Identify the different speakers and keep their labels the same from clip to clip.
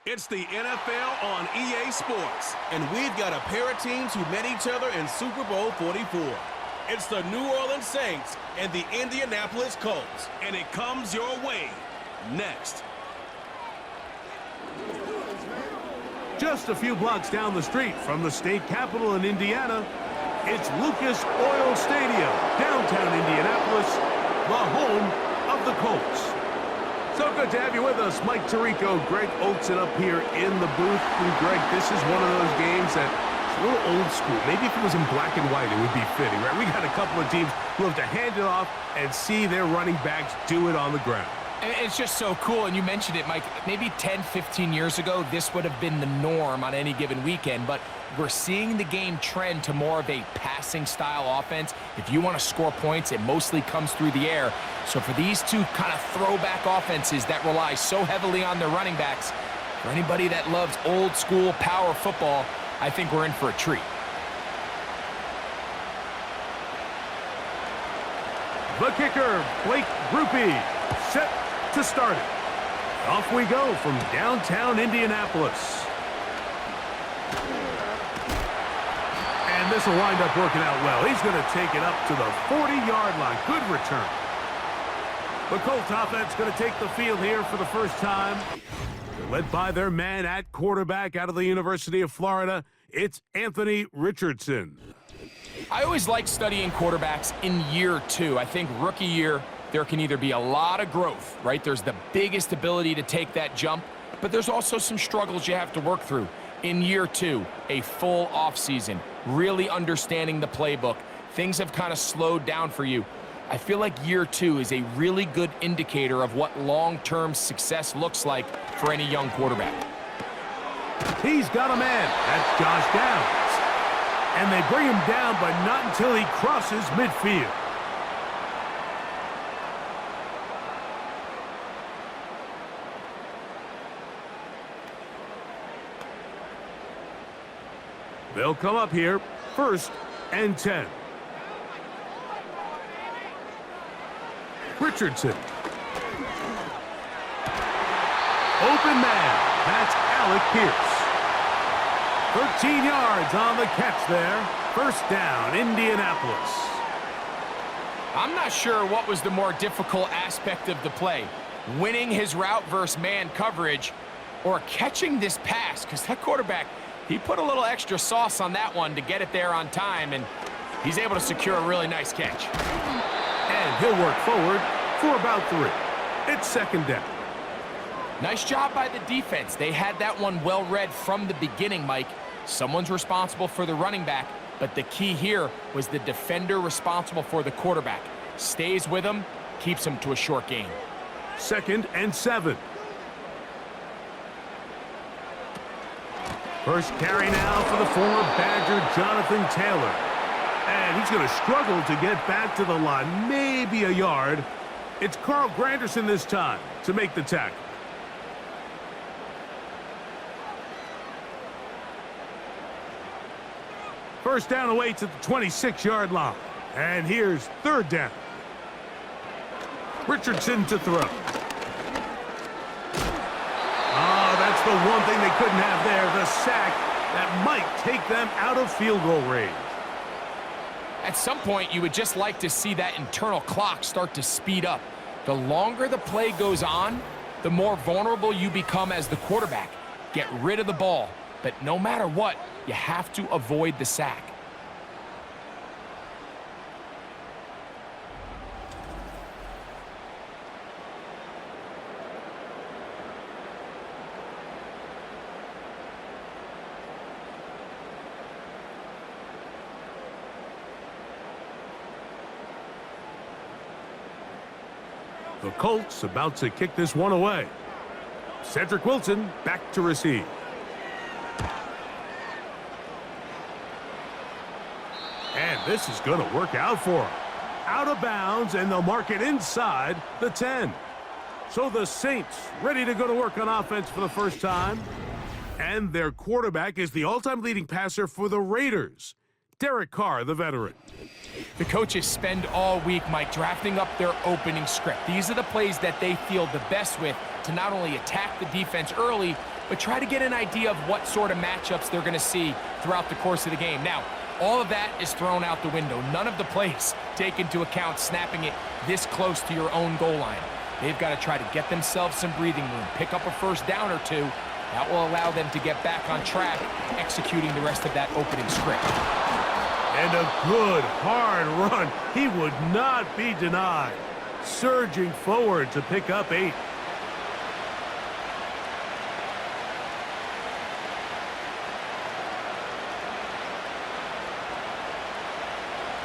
Speaker 1: It's the NFL on EA Sports.
Speaker 2: And we've got a pair of teams who met each other in Super Bowl 44. It's the New Orleans Saints and the Indianapolis Colts.
Speaker 1: And it comes your way next.
Speaker 3: Just a few blocks down the street from the state capitol in Indiana, it's Lucas Oil Stadium, downtown Indianapolis, the home of the Colts. So good to have you with us. Mike Tirico, Greg Oatzen up here in the booth. And Greg, this is one of those games that it's a little old school. Maybe if it was in black and white, it would be fitting, right? We got a couple of teams who have to hand it off and see their running backs do it on the ground.
Speaker 4: It's just so cool, and you mentioned it, Mike. Maybe 10, 15 years ago, this would have been the norm on any given weekend, but we're seeing the game trend to more of a passing-style offense. If you want to score points, it mostly comes through the air. So for these two kind of throwback offenses that rely so heavily on their running backs, for anybody that loves old-school power football, I think we're in for a treat.
Speaker 3: The kicker, Blake Grupe, set to start it. Off we go from downtown Indianapolis. And this will wind up working out well. He's going to take it up to the 40-yard line. Good return. The Colts offense going to take the field here for the first time. They're led by their man at quarterback out of the University of Florida. It's Anthony Richardson.
Speaker 4: I always like studying quarterbacks in year two. I think rookie year, there can either be a lot of growth, right? There's the biggest ability to take that jump, but there's also some struggles you have to work through. In year two, a full offseason, really understanding the playbook. Things have kind of slowed down for you. I feel like year two is a really good indicator of what long-term success looks like for any young quarterback.
Speaker 3: He's got a man. That's Josh Downs. And they bring him down, but not until he crosses midfield. They'll come up here, 1st and 10. Richardson. Open man. That's Alec Pierce. 13 yards on the catch there. 1st down, Indianapolis.
Speaker 4: I'm not sure what was the more difficult aspect of the play, winning his route versus man coverage or catching this pass, because that quarterback, he put a little extra sauce on that one to get it there on time, and he's able to secure a really nice catch.
Speaker 3: And he'll work forward for about 3. It's 2nd down.
Speaker 4: Nice job by the defense. They had that one well read from the beginning, Mike. Someone's responsible for the running back, but the key here was the defender responsible for the quarterback. Stays with him, keeps him to a short gain.
Speaker 3: 2nd and 7. First carry now for the former Badger, Jonathan Taylor. And he's going to struggle to get back to the line, maybe a yard. It's Carl Granderson this time to make the tackle. First down awaits at the 26-yard line. And here's 3rd down. Richardson to throw. That's the one thing they couldn't have there, the sack that might take them out of field goal range.
Speaker 4: At some point, you would just like to see that internal clock start to speed up. The longer the play goes on, the more vulnerable you become as the quarterback. Get rid of the ball, but no matter what, you have to avoid the sack.
Speaker 3: The Colts about to kick this one away. Cedric Wilson back to receive. And this is going to work out for him. Out of bounds, and they'll mark it inside the 10. So the Saints ready to go to work on offense for the first time. And their quarterback is the all-time leading passer for the Raiders. Derek Carr, the veteran.
Speaker 4: The coaches spend all week, Mike, drafting up their opening script. These are the plays that they feel the best with to not only attack the defense early, but try to get an idea of what sort of matchups they're going to see throughout the course of the game. Now, all of that is thrown out the window. None of the plays take into account snapping it this close to your own goal line. They've got to try to get themselves some breathing room, pick up a first down or two. That will allow them to get back on track, executing the rest of that opening script.
Speaker 3: And a good, hard run. He would not be denied. Surging forward to pick up 8.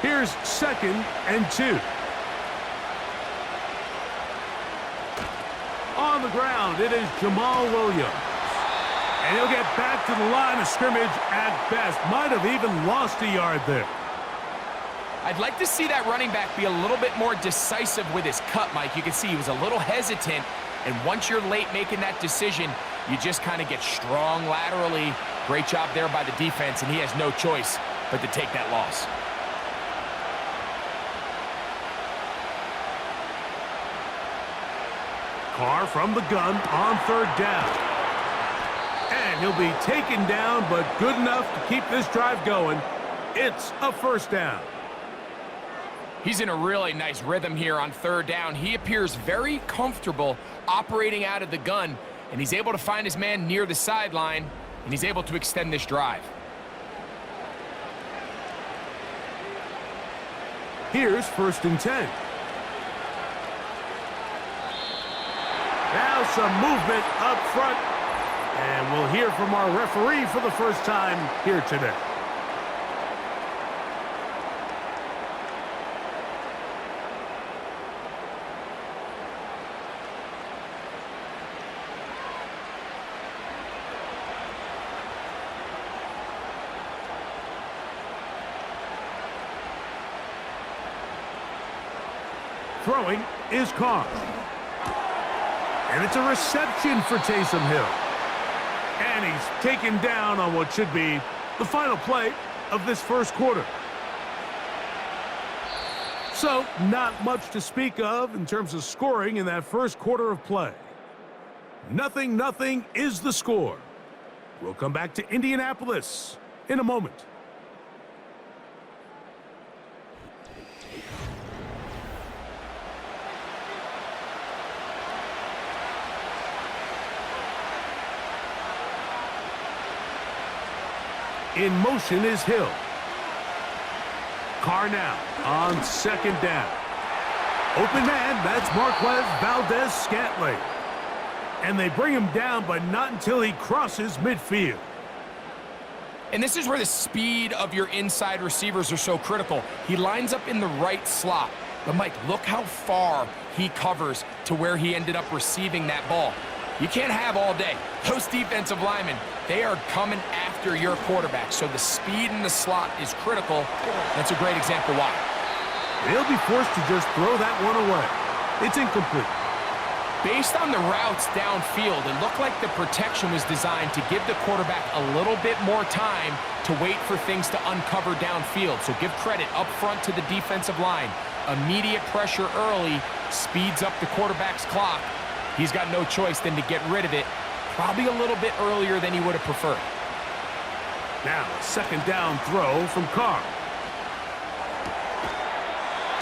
Speaker 3: Here's 2nd and 2. On the ground, it is Jamal Williams. And he'll get back to the line of scrimmage at best. Might have even lost a yard there.
Speaker 4: I'd like to see that running back be a little bit more decisive with his cut, Mike. You can see he was a little hesitant, and once you're late making that decision, you just kind of get strong laterally. Great job there by the defense, and he has no choice but to take that loss.
Speaker 3: Carr from the gun on 3rd down. And he'll be taken down, but good enough to keep this drive going. It's a first down.
Speaker 4: He's in a really nice rhythm here on 3rd down. He appears very comfortable operating out of the gun, and he's able to find his man near the sideline, and he's able to extend this drive.
Speaker 3: Here's 1st and 10. Now some movement up front. And we'll hear from our referee for the first time here today. Throwing is Carr. And it's a reception for Taysom Hill. And he's taken down on what should be the final play of this first quarter. So, not much to speak of in terms of scoring in that first quarter of play. 0-0 is the score. We'll come back to Indianapolis in a moment. In motion is Hill. Carr now on 2nd down. Open man, that's Marquez Valdez-Scantling. And they bring him down, but not until he crosses midfield.
Speaker 4: And this is where the speed of your inside receivers are so critical. He lines up in the right slot. But, Mike, look how far he covers to where he ended up receiving that ball. You can't have all day. Those defensive linemen, they are coming after your quarterback. So the speed in the slot is critical. That's a great example why.
Speaker 3: They'll be forced to just throw that one away. It's incomplete.
Speaker 4: Based on the routes downfield, it looked like the protection was designed to give the quarterback a little bit more time to wait for things to uncover downfield. So give credit up front to the defensive line. Immediate pressure early speeds up the quarterback's clock. He's got no choice than to get rid of it, probably a little bit earlier than he would have preferred.
Speaker 3: Now, a 2nd down throw from Carr.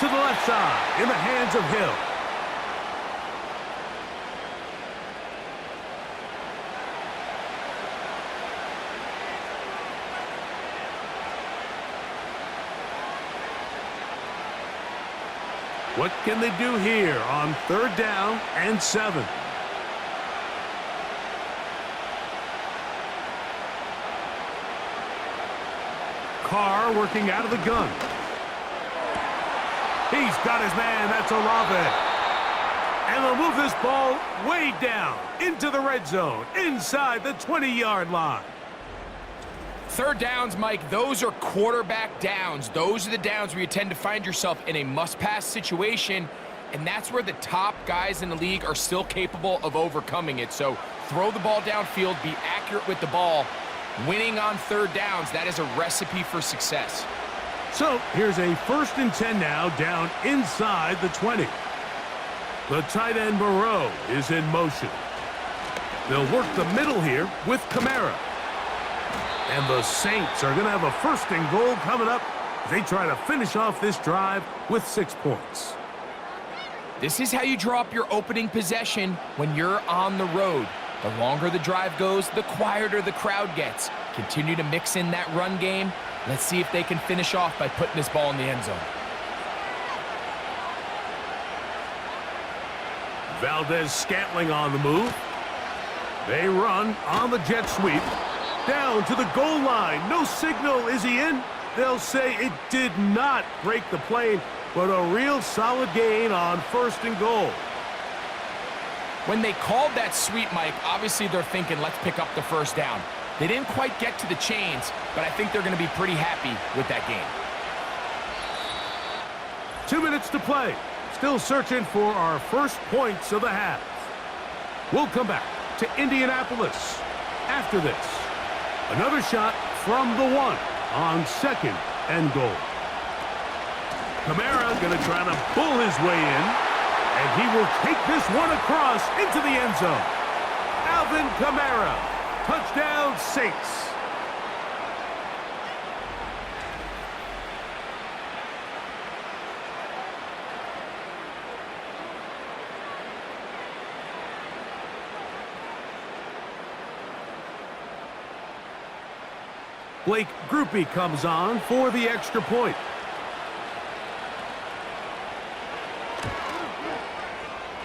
Speaker 3: To the left side, in the hands of Hill. What can they do here on 3rd down and 7? Carr working out of the gun. He's got his man. That's Olave. And they'll move this ball way down into the red zone, inside the 20-yard line.
Speaker 4: 3rd downs, Mike, those are quarterback downs. Those are the downs where you tend to find yourself in a must-pass situation, and that's where the top guys in the league are still capable of overcoming it. So throw the ball downfield, be accurate with the ball. Winning on 3rd downs, that is a recipe for success.
Speaker 3: So here's a 1st and 10 now, down inside the 20. The tight end Moreau is in motion. They'll work the middle here with Kamara. And the Saints are going to have a 1st and goal coming up as they try to finish off this drive with 6 points.
Speaker 4: This is how you draw up your opening possession when you're on the road. The longer the drive goes, the quieter the crowd gets. Continue to mix in that run game. Let's see if they can finish off by putting this ball in the end zone.
Speaker 3: Valdez-Scantling on the move. They run on the jet sweep. Down to the goal line. No signal. Is he in? They'll say it did not break the plane, but a real solid gain on 1st and goal.
Speaker 4: When they called that sweep, Mike, obviously they're thinking, let's pick up the 1st down. They didn't quite get to the chains, but I think they're going to be pretty happy with that game.
Speaker 3: 2 minutes to play. Still searching for our first points of the half. We'll come back to Indianapolis after this. Another shot from the 1 on 2nd and goal. Kamara going to try to pull his way in, and he will take this one across into the end zone. Alvin Kamara, touchdown Saints. Blake Groupie comes on for the extra point.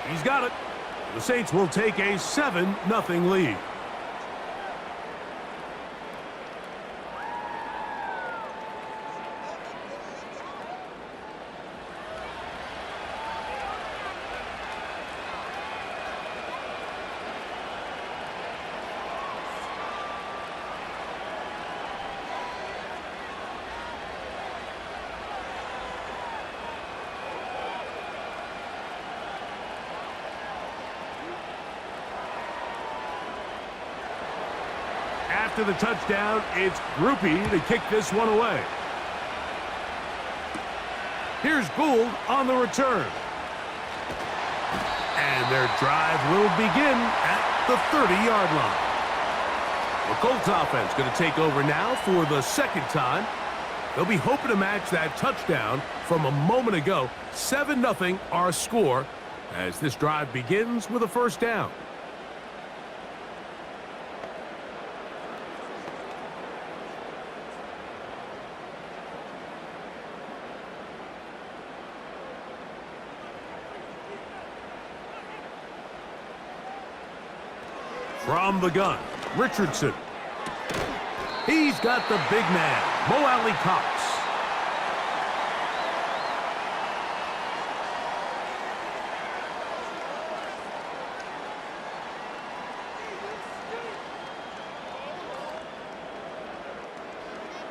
Speaker 3: He's got it. The Saints will take a 7-0 lead. After the touchdown, it's Groupie to kick this one away. Here's Gould on the return. And their drive will begin at the 30-yard line. The Colts offense going to take over now for the 2nd time. They'll be hoping to match that touchdown from a moment ago. 7-0 our score as this drive begins with a 1st down. From the gun, Richardson. He's got the big man, Mo Alley Cox.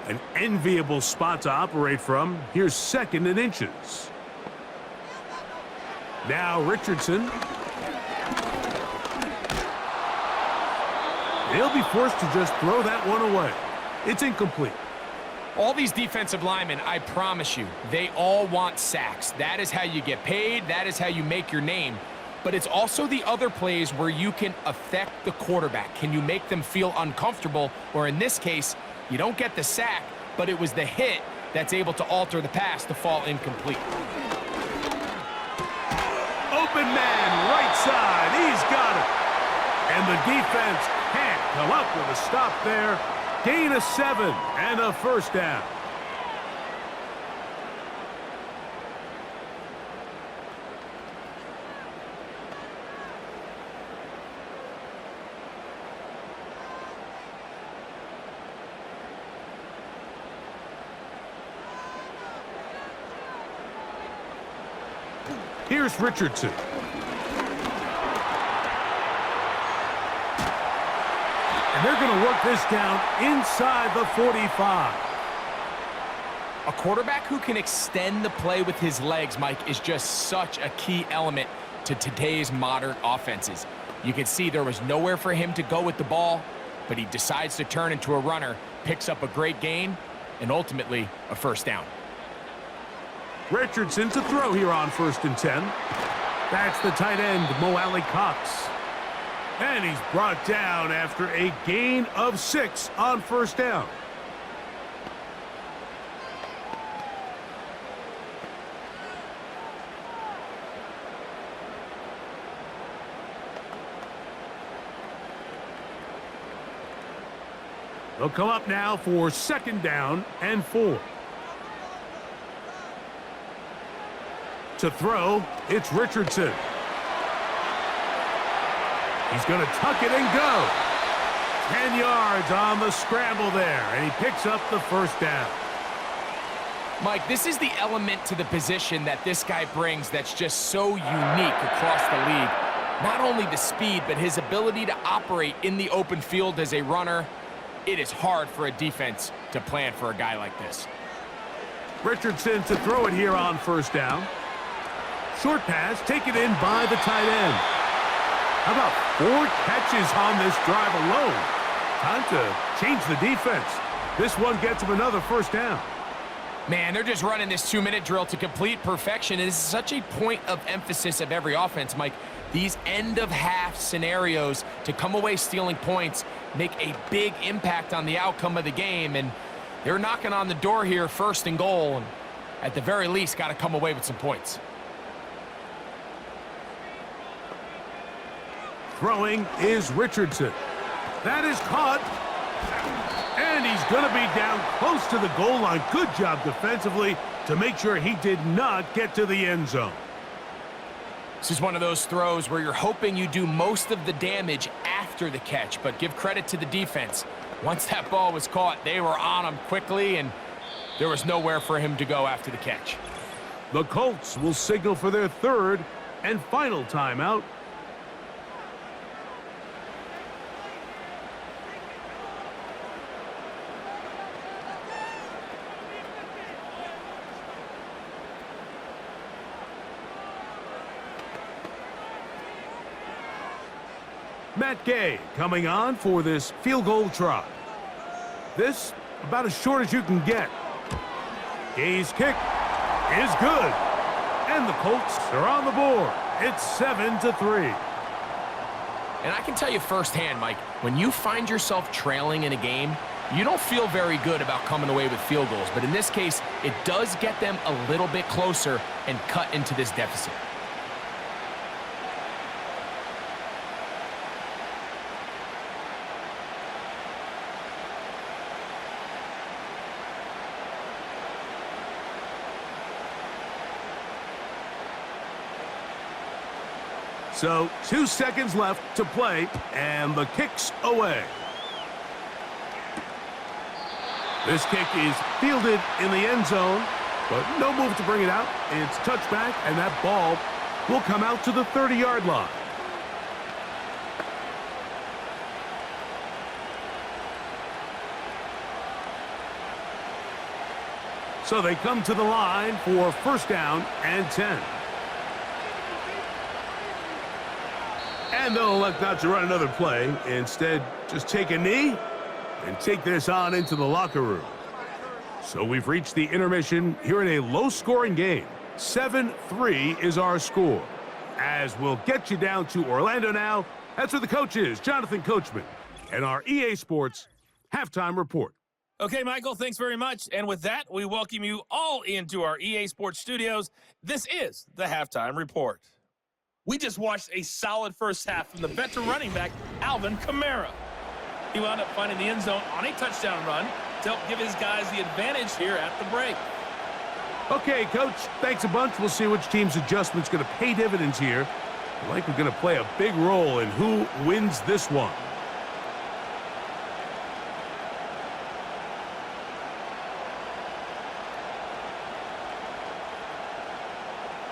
Speaker 3: An enviable spot to operate from. Here's 2nd and inches. Now Richardson. They'll be forced to just throw that one away. It's incomplete.
Speaker 4: All these defensive linemen, I promise you, they all want sacks. That is how you get paid. That is how you make your name. But it's also the other plays where you can affect the quarterback. Can you make them feel uncomfortable? Or in this case, you don't get the sack, but it was the hit that's able to alter the pass to fall incomplete.
Speaker 3: Open man, right side. He's got it. And the defense can't come up with a stop there. Gain of 7 and a 1st down. Here's Richardson. And they're going to work this down inside the 45.
Speaker 4: A quarterback who can extend the play with his legs, Mike, is just such a key element to today's modern offenses. You can see there was nowhere for him to go with the ball, but he decides to turn into a runner, picks up a great gain, and ultimately a 1st down.
Speaker 3: Richardson to throw here on 1st and 10. That's the tight end, Mo Alley Cox. And he's brought down after a gain of 6 on 1st down. They'll come up now for 2nd down and 4. To throw, it's Richardson. He's going to tuck it and go. 10 yards on the scramble there, and he picks up the 1st down.
Speaker 4: Mike, this is the element to the position that this guy brings that's just so unique across the league. Not only the speed, but his ability to operate in the open field as a runner. It is hard for a defense to plan for a guy like this.
Speaker 3: Richardson to throw it here on 1st down. Short pass taken in by the tight end. How about 4 catches on this drive alone? Time to change the defense. This one gets him another 1st down.
Speaker 4: Man, they're just running this 2-minute drill to complete perfection. It is such a point of emphasis of every offense, Mike. These end-of-half scenarios to come away stealing points make a big impact on the outcome of the game, and they're knocking on the door here, 1st and goal, and at the very least, got to come away with some points.
Speaker 3: Throwing is Richardson. That is caught. And he's going to be down close to the goal line. Good job defensively to make sure he did not get to the end zone.
Speaker 4: This is one of those throws where you're hoping you do most of the damage after the catch, but give credit to the defense. Once that ball was caught, they were on him quickly, and there was nowhere for him to go after the catch.
Speaker 3: The Colts will signal for their 3rd and final timeout. Matt Gay coming on for this field goal try. This about as short as you can get. Gay's kick is good. And the Colts are on the board. It's 7-3.
Speaker 4: And I can tell you firsthand, Mike, when you find yourself trailing in a game, you don't feel very good about coming away with field goals. But in this case, it does get them a little bit closer and cut into this deficit.
Speaker 3: So 2 seconds left to play, and the kick's away. This kick is fielded in the end zone, but no move to bring it out. It's touchback, and that ball will come out to the 30-yard line. So they come to the line for 1st down and 10. And they'll elect not to run another play. Instead, just take a knee and take this on into the locker room. So we've reached the intermission here in a low-scoring game. 7-3 is our score. As we'll get you down to Orlando now, that's where the coach is, Jonathan Coachman, and our EA Sports Halftime Report.
Speaker 5: Okay, Michael, thanks very much. And with that, we welcome you all into our EA Sports studios. This is the Halftime Report. We just watched a solid first half from the veteran running back, Alvin Kamara. He wound up finding the end zone on a touchdown run to help give his guys the advantage here at the break.
Speaker 3: Okay, Coach, thanks a bunch. We'll see which team's adjustment's going to pay dividends here. I like we're going to play a big role in who wins this one.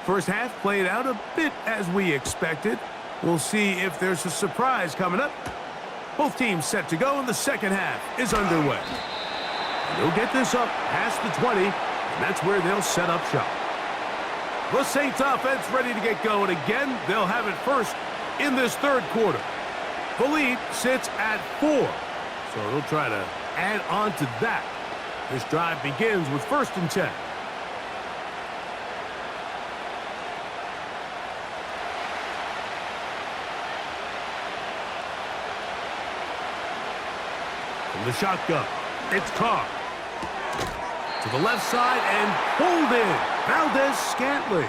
Speaker 3: First half played out a bit as we expected. We'll see if there's a surprise coming up. Both teams set to go, and the second half is underway. And they'll get this up past the 20, and that's where they'll set up shop. The Saints offense ready to get going again. They'll have it first in this 3rd quarter. The lead sits at 4, so they'll try to add on to that. This drive begins with 1st and 10. From the shotgun, it's Carr. To the left side and pulled in. Valdez-Scantling.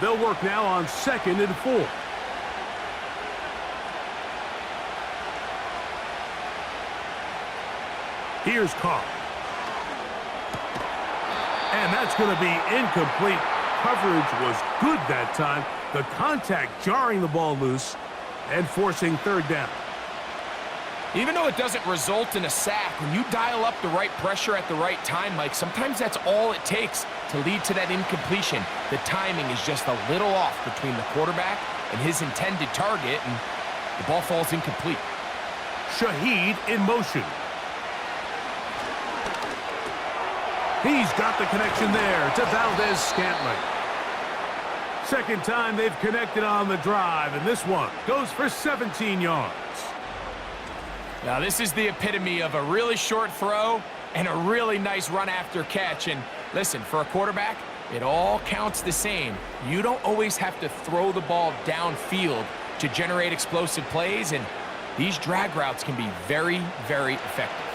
Speaker 3: They'll work now on 2nd and 4. Here's Carr. And that's going to be incomplete. Coverage was good that time. The contact jarring the ball loose and forcing 3rd down.
Speaker 4: Even though it doesn't result in a sack, when you dial up the right pressure at the right time, Mike, sometimes that's all it takes to lead to that incompletion. The timing is just a little off between the quarterback and his intended target, and the ball falls incomplete.
Speaker 3: Shaheed in motion. He's got the connection there to Valdez-Scantling. Second time they've connected on the drive, and this one goes for 17 yards.
Speaker 4: Now, this is the epitome of a really short throw and a really nice run after catch. And listen, for a quarterback, it all counts the same. You don't always have to throw the ball downfield to generate explosive plays, and these drag routes can be very, very effective.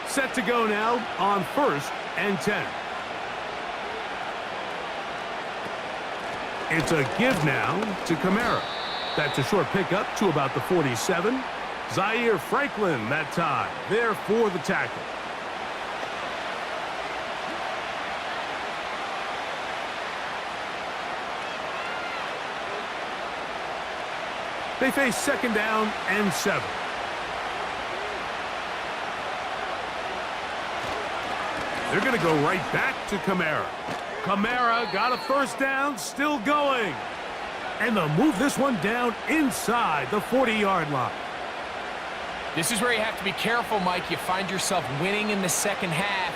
Speaker 3: Set to go now on 1st and 10. It's a give now to Kamara. That's a short pickup to about the 47. Zaire Franklin that time, there for the tackle. They face 2nd down and 7. They're going to go right back to Kamara. Kamara got a 1st down, still going. And they'll move this one down inside the 40-yard line.
Speaker 4: This is where you have to be careful, Mike. You find yourself winning in the second half.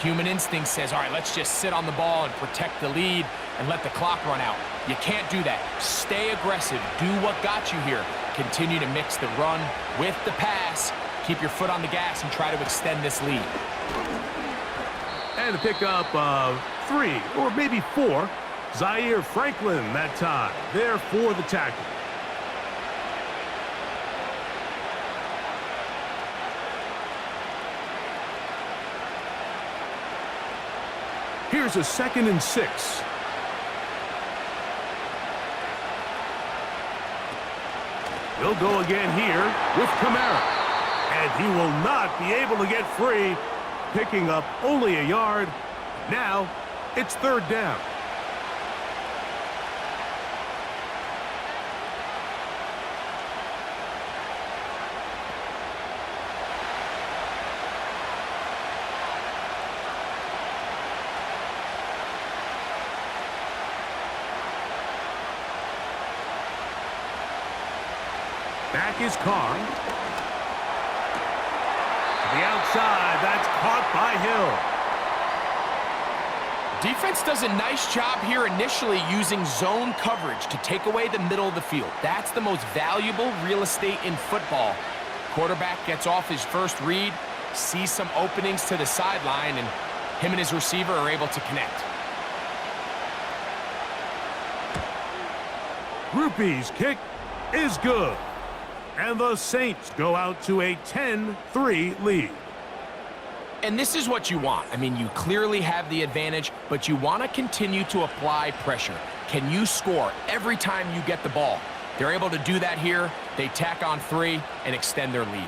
Speaker 4: Human instinct says, all right, let's just sit on the ball and protect the lead and let the clock run out. You can't do that. Stay aggressive. Do what got you here. Continue to mix the run with the pass. Keep your foot on the gas and try to extend this lead.
Speaker 3: And a pickup of 3 or maybe 4. Zaire Franklin that time, there for the tackle. Here's a 2nd and 6. They'll go again here with Kamara. And he will not be able to get free, picking up only a yard. Now it's 3rd down. Back is Carr. To the outside, that's caught by Hill.
Speaker 4: Defense does a nice job here initially using zone coverage to take away the middle of the field. That's the most valuable real estate in football. Quarterback gets off his first read, sees some openings to the sideline, and him and his receiver are able to connect.
Speaker 3: Grupe's kick is good. And the Saints go out to a 10-3 lead.
Speaker 4: And this is what you want. I mean, you clearly have the advantage, but you want to continue to apply pressure. Can you score every time you get the ball? They're able to do that here. They tack on 3 and extend their lead.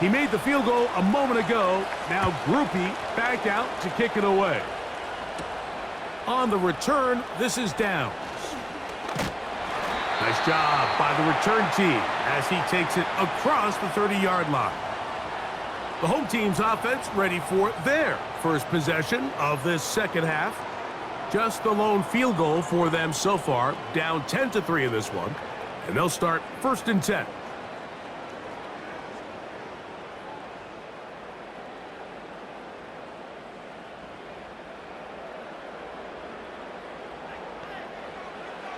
Speaker 3: He made the field goal a moment ago. Now Grupe back out to kick it away. On the return, this is Downs. Nice job by the return team as he takes it across the 30-yard line. The home team's offense ready for their first possession of this second half. Just the lone field goal for them so far, down 10-3 in this one. And they'll start 1st and 10.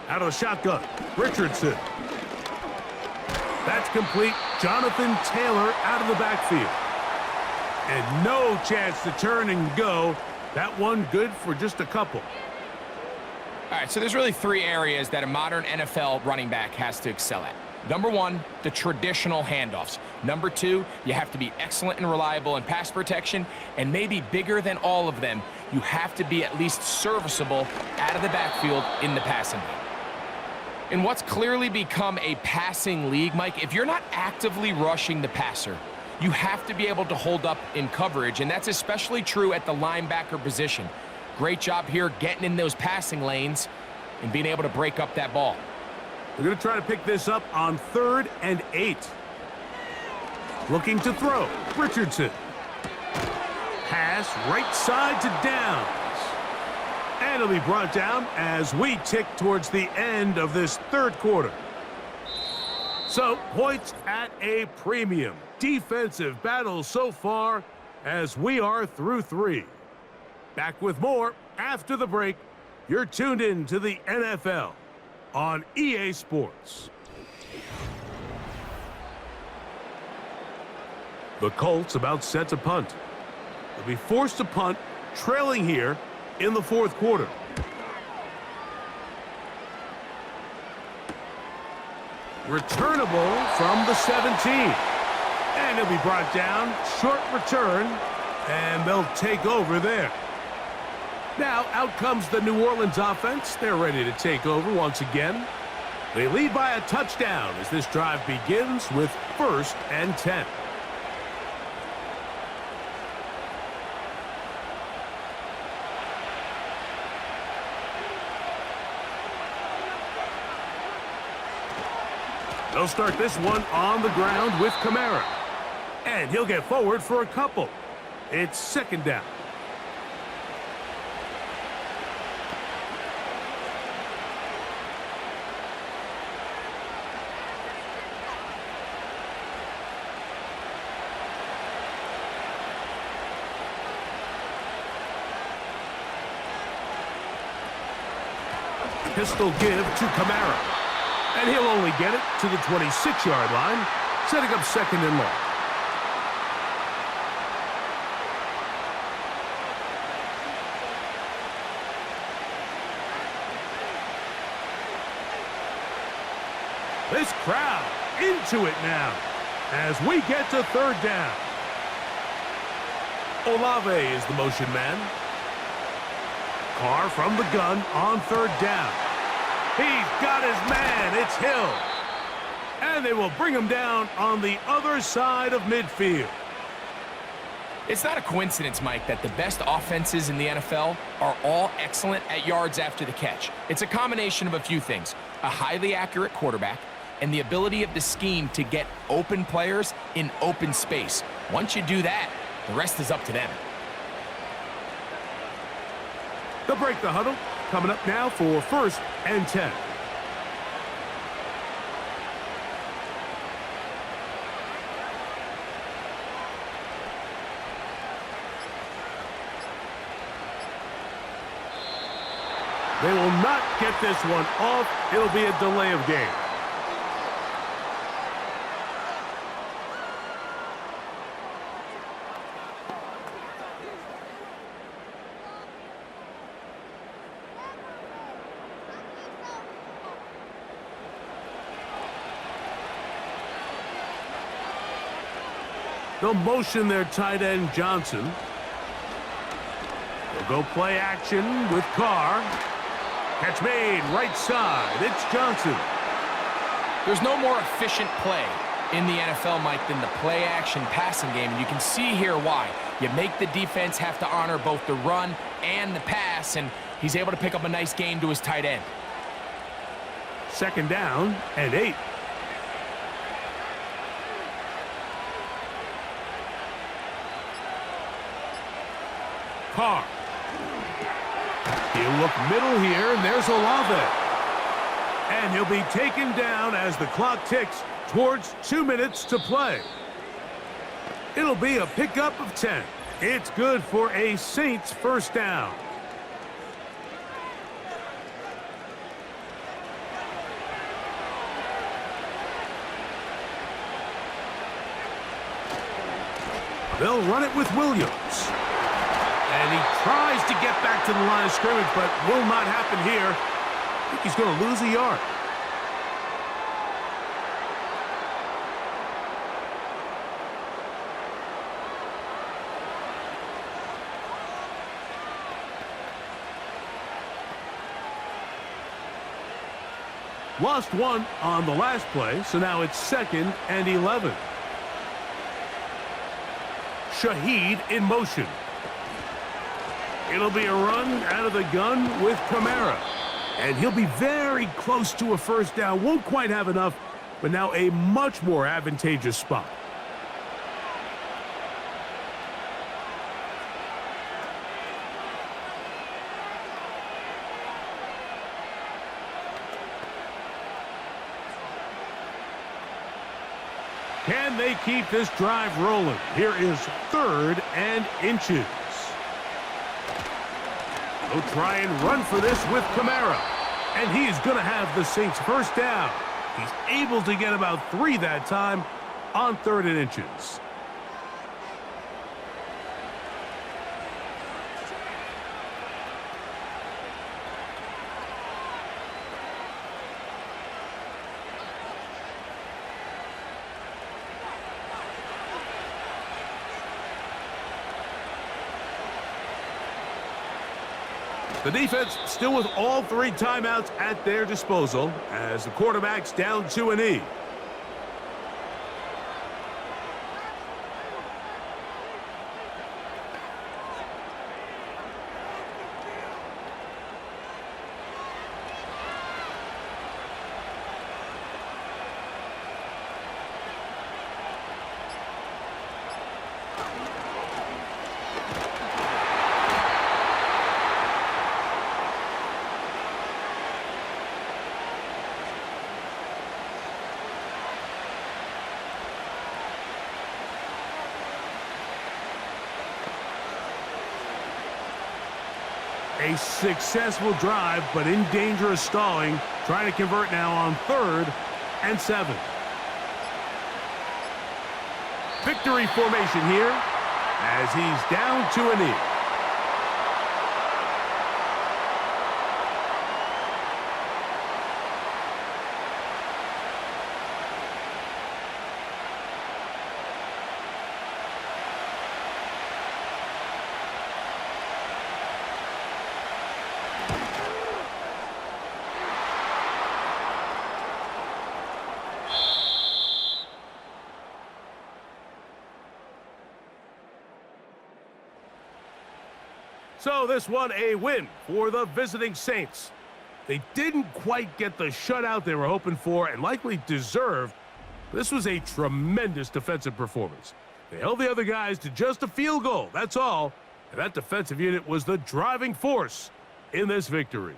Speaker 3: Out of the shotgun, Richardson. That's complete. Jonathan Taylor out of the backfield. And no chance to turn and go. That one good for just a couple.
Speaker 4: All right, so there's really three areas that a modern NFL running back has to excel at. Number one, the traditional handoffs. Number two, you have to be excellent and reliable in pass protection. And maybe bigger than all of them, you have to be at least serviceable out of the backfield in the passing game. In what's clearly become a passing league, Mike, if you're not actively rushing the passer, you have to be able to hold up in coverage, and that's especially true at the linebacker position. Great job here getting in those passing lanes and being able to break up that ball.
Speaker 3: They're going to try to pick this up on 3rd and 8. Looking to throw. Richardson. Pass right side to Downs. And it'll be brought down as we tick towards the end of this third quarter. So, points at a premium. Defensive battle so far as we are through 3. Back with more after the break. You're tuned in to the NFL on EA Sports. The Colts about set to punt. They'll be forced to punt, trailing here in the fourth quarter. Returnable from the 17. And it'll be brought down. Short return. And they'll take over there. Now, out comes the New Orleans offense. They're ready to take over once again. They lead by a touchdown as this drive begins with 1st and 10. They'll start this one on the ground with Kamara. And he'll get forward for a couple. It's 2nd down. Pistol give to Kamara. And he'll only get it to the 26-yard line, setting up 2nd and long. This crowd into it now as we get to 3rd down. Olave is the motion man. Carr from the gun on 3rd down. He's got his man. It's Hill. And they will bring him down on the other side of midfield.
Speaker 4: It's not a coincidence, Mike, that the best offenses in the NFL are all excellent at yards after the catch. It's a combination of a few things. A highly accurate quarterback and the ability of the scheme to get open players in open space. Once you do that, the rest is up to them.
Speaker 3: They'll break the huddle. Coming up now for 1st and 10. They will not get this one off. It'll be a delay of game. They'll motion their tight end, Johnson. They'll go play action with Carr. Catch made, right side. It's Johnson.
Speaker 4: There's no more efficient play in the NFL, Mike, than the play-action passing game. And you can see here why. You make the defense have to honor both the run and the pass, and he's able to pick up a nice gain to his tight end.
Speaker 3: 2nd down and 8. Carr. He'll look middle here, and there's Olave. And he'll be taken down as the clock ticks towards 2 minutes to play. It'll be a pickup of 10. It's good for a Saints 1st down. They'll run it with Williams. And he tries to get back to the line of scrimmage, but will not happen here. I think he's going to lose a yard. Lost one on the last play, so now it's 2nd and 11. Shaheed in motion. It'll be a run out of the gun with Kamara. And he'll be very close to a first down. Won't quite have enough, but now a much more advantageous spot. Can they keep this drive rolling? Here is 3rd and inches. They'll try and run for this with Kamara. And he is going to have the Saints first down. He's able to get about 3 that time on 3rd and inches. The defense still with all 3 timeouts at their disposal as the quarterback's down to a knee. A successful drive, but in danger of stalling. Trying to convert now on 3rd and 7. Victory formation here as he's down to a knee. So this one a win for the visiting Saints. They didn't quite get the shutout they were hoping for and likely deserved. This was a tremendous defensive performance. They held the other guys to just a field goal, that's all. And that defensive unit was the driving force in this victory.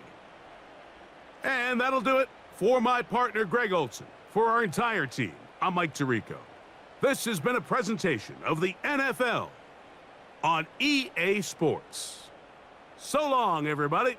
Speaker 3: And that'll do it for my partner, Greg Olson. For our entire team, I'm Mike Tirico. This has been a presentation of the NFL on EA Sports. So long, everybody.